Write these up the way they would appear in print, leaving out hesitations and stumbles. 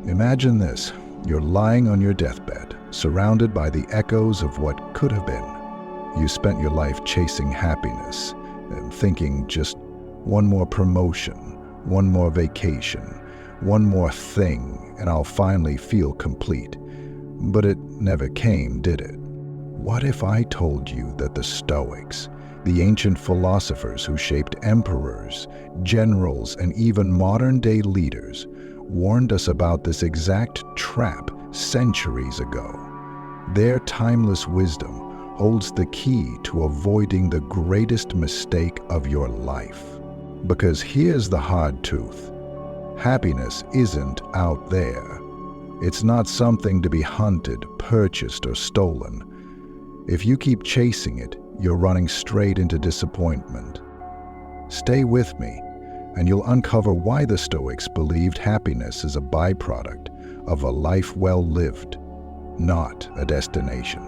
Imagine this. You're lying on your deathbed, surrounded by the echoes of what could have been. You spent your life chasing happiness and thinking just one more promotion, one more vacation, one more thing, and I'll finally feel complete. But it never came, did it? What if I told you that the Stoics, the ancient philosophers who shaped emperors, generals, and even modern-day leaders, warned us about this exact trap centuries ago? Their timeless wisdom holds the key to avoiding the greatest mistake of your life. Because here's the hard truth. Happiness isn't out there. It's not something to be hunted, purchased, or stolen. If you keep chasing it, you're running straight into disappointment. Stay with me, and you'll uncover why the Stoics believed happiness is a byproduct of a life well lived, not a destination.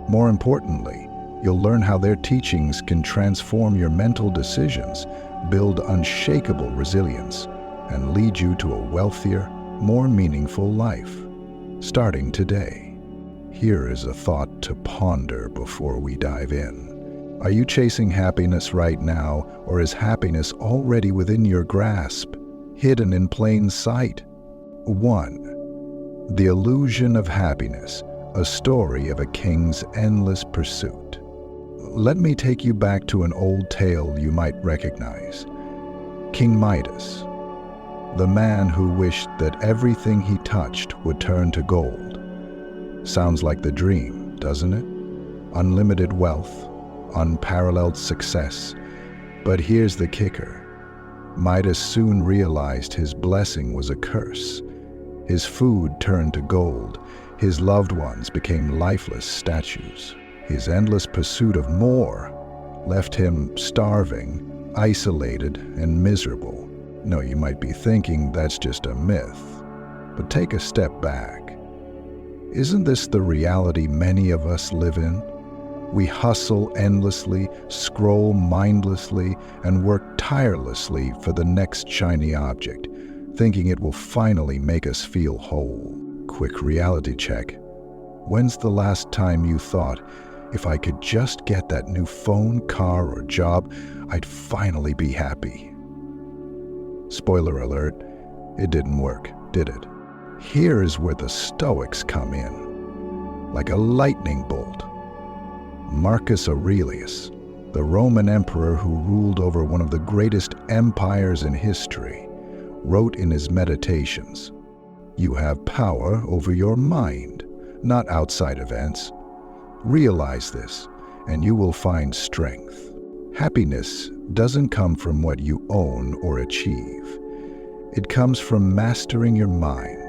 More importantly, you'll learn how their teachings can transform your mental decisions, build unshakable resilience, and lead you to a wealthier, more meaningful life. Starting today. Here is a thought to ponder before we dive in. Are you chasing happiness right now, or is happiness already within your grasp, hidden in plain sight? 1. The Illusion of Happiness, a story of a king's endless pursuit. Let me take you back to an old tale you might recognize. King Midas, the man who wished that everything he touched would turn to gold. Sounds like the dream, doesn't it? Unlimited wealth, unparalleled success. But here's the kicker. Midas soon realized his blessing was a curse. His food turned to gold. His loved ones became lifeless statues. His endless pursuit of more left him starving, isolated, and miserable. No, you might be thinking that's just a myth. But take a step back. Isn't this the reality many of us live in? We hustle endlessly, scroll mindlessly, and work tirelessly for the next shiny object, thinking it will finally make us feel whole. Quick reality check. When's the last time you thought, if I could just get that new phone, car, or job, I'd finally be happy? Spoiler alert, it didn't work, did it? Here is where the Stoics come in. Like a lightning bolt. Marcus Aurelius, the Roman emperor who ruled over one of the greatest empires in history, wrote in his Meditations, "You have power over your mind, not outside events. Realize this, and you will find strength." Happiness doesn't come from what you own or achieve. It comes from mastering your mind.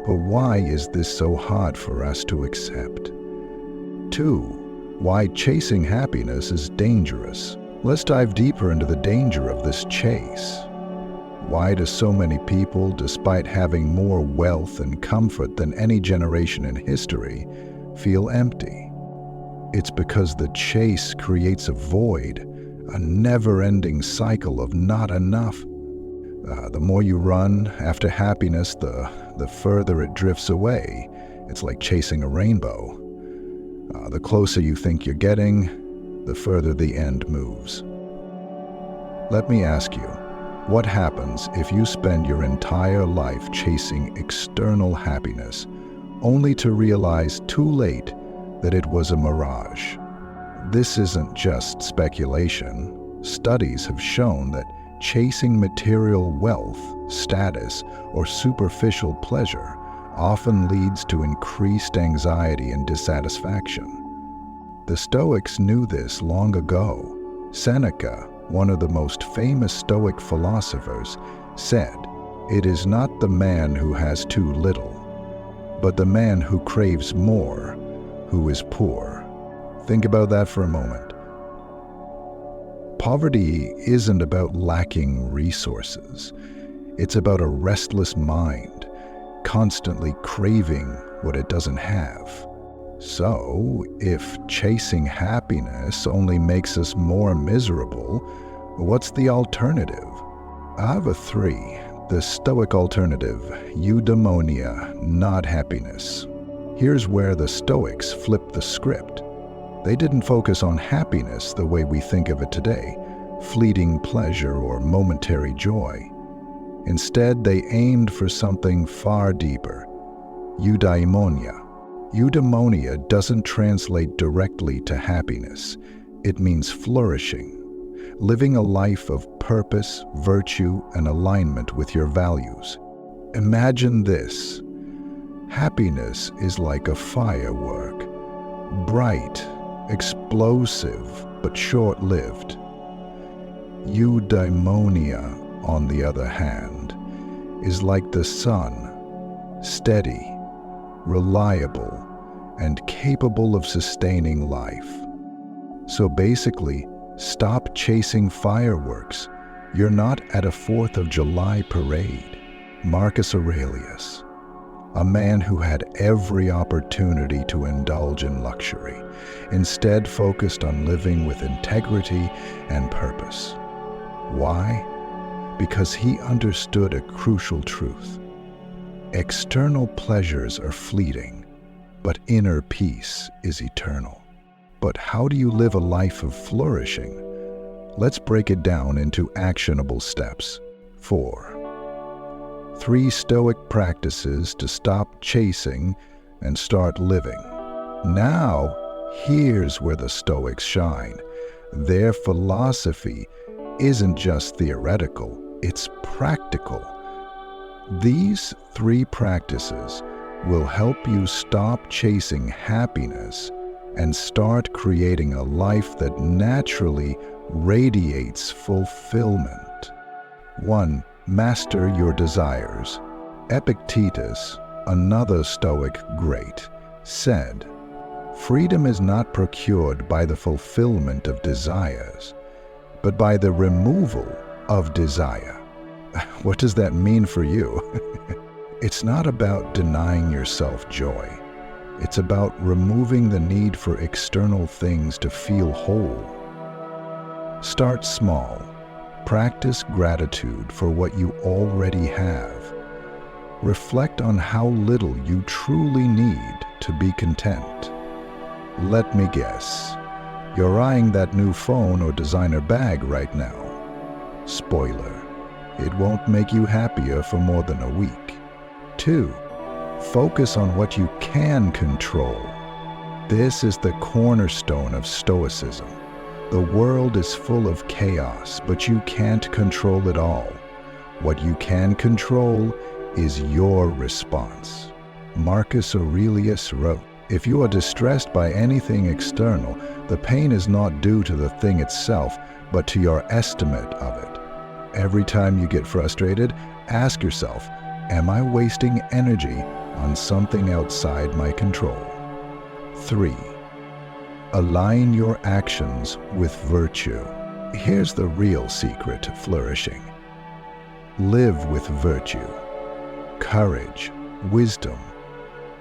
But why is this so hard for us to accept? 2. Why chasing happiness is dangerous. Let's dive deeper into the danger of this chase. Why do so many people, despite having more wealth and comfort than any generation in history, feel empty? It's because the chase creates a void, a never-ending cycle of not enough. The more you run after happiness, the further it drifts away. It's like chasing a rainbow. The closer you think you're getting, the further the end moves. Let me ask you, what happens if you spend your entire life chasing external happiness, only to realize too late that it was a mirage? This isn't just speculation. Studies have shown that chasing material wealth, status, or superficial pleasure often leads to increased anxiety and dissatisfaction. The Stoics knew this long ago. Seneca, one of the most famous Stoic philosophers, said, "It is not the man who has too little, but the man who craves more, who is poor." Think about that for a moment. Poverty isn't about lacking resources. It's about a restless mind, constantly craving what it doesn't have. So, if chasing happiness only makes us more miserable, what's the alternative? I have a 3. The Stoic alternative, eudaimonia, not happiness. Here's where the Stoics flipped the script. They didn't focus on happiness the way we think of it today, fleeting pleasure or momentary joy. Instead, they aimed for something far deeper, eudaimonia. Eudemonia doesn't translate directly to happiness. It means flourishing, living a life of purpose, virtue, and alignment with your values. Imagine this. Happiness is like a firework, bright, explosive, but short-lived. Eudaimonia, on the other hand, is like the sun, steady, reliable, and capable of sustaining life. So basically, stop chasing fireworks. You're not at a 4th of July parade. Marcus Aurelius, a man who had every opportunity to indulge in luxury, instead focused on living with integrity and purpose. Why? Because he understood a crucial truth. External pleasures are fleeting, but inner peace is eternal. But how do you live a life of flourishing? Let's break it down into actionable steps. 4. 3 Stoic practices to stop chasing and start living. Now, here's where the Stoics shine. Their philosophy isn't just theoretical, it's practical. These 3 practices will help you stop chasing happiness and start creating a life that naturally radiates fulfillment. 1. Master your desires. Epictetus, another Stoic great, said, "Freedom is not procured by the fulfillment of desires, but by the removal of desire." What does that mean for you? It's not about denying yourself joy. It's about removing the need for external things to feel whole. Start small. Practice gratitude for what you already have. Reflect on how little you truly need to be content. Let me guess. You're eyeing that new phone or designer bag right now. Spoiler, it won't make you happier for more than a week. 2. Focus on what you can control. This is the cornerstone of Stoicism. The world is full of chaos, but you can't control it all. What you can control is your response. Marcus Aurelius wrote, "If you are distressed by anything external, the pain is not due to the thing itself, but to your estimate of it." Every time you get frustrated, ask yourself, am I wasting energy on something outside my control? 3. Align your actions with virtue. Here's the real secret to flourishing. Live with virtue. Courage, wisdom,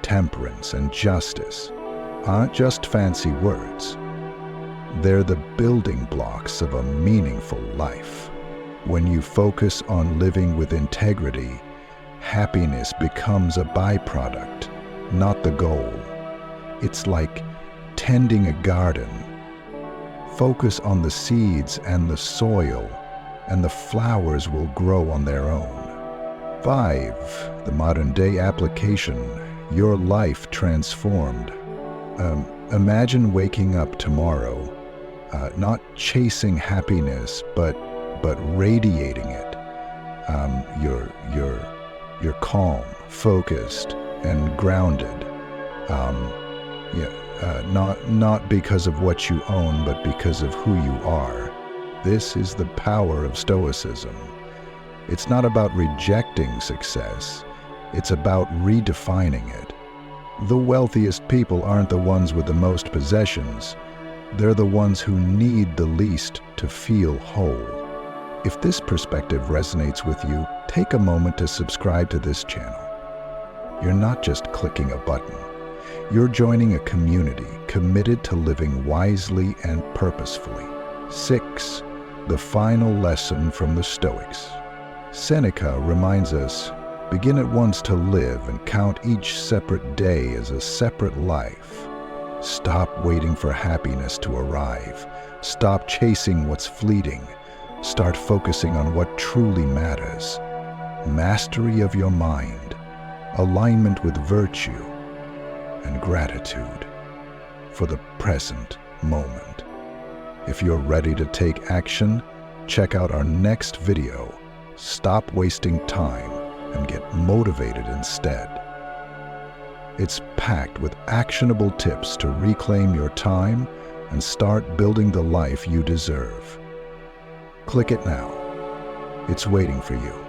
temperance, and justice aren't just fancy words. They're the building blocks of a meaningful life. When you focus on living with integrity, happiness becomes a byproduct, not the goal. It's like tending a garden. Focus on the seeds and the soil, and the flowers will grow on their own. 5. The modern-day application, your life transformed. Imagine waking up tomorrow, not chasing happiness, but radiating it. You're calm, focused, and grounded. Not because of what you own, but because of who you are. This is the power of Stoicism. It's not about rejecting success. It's about redefining it. The wealthiest people aren't the ones with the most possessions. They're the ones who need the least to feel whole. If this perspective resonates with you, take a moment to subscribe to this channel. You're not just clicking a button. You're joining a community committed to living wisely and purposefully. 6. The final lesson from the Stoics. Seneca reminds us, begin at once to live and count each separate day as a separate life. Stop waiting for happiness to arrive. Stop chasing what's fleeting. Start focusing on what truly matters. Mastery of your mind, alignment with virtue, and gratitude for the present moment. If you're ready to take action, check out our next video. Stop wasting time and get motivated instead. It's packed with actionable tips to reclaim your time and start building the life you deserve. Click it now. It's waiting for you.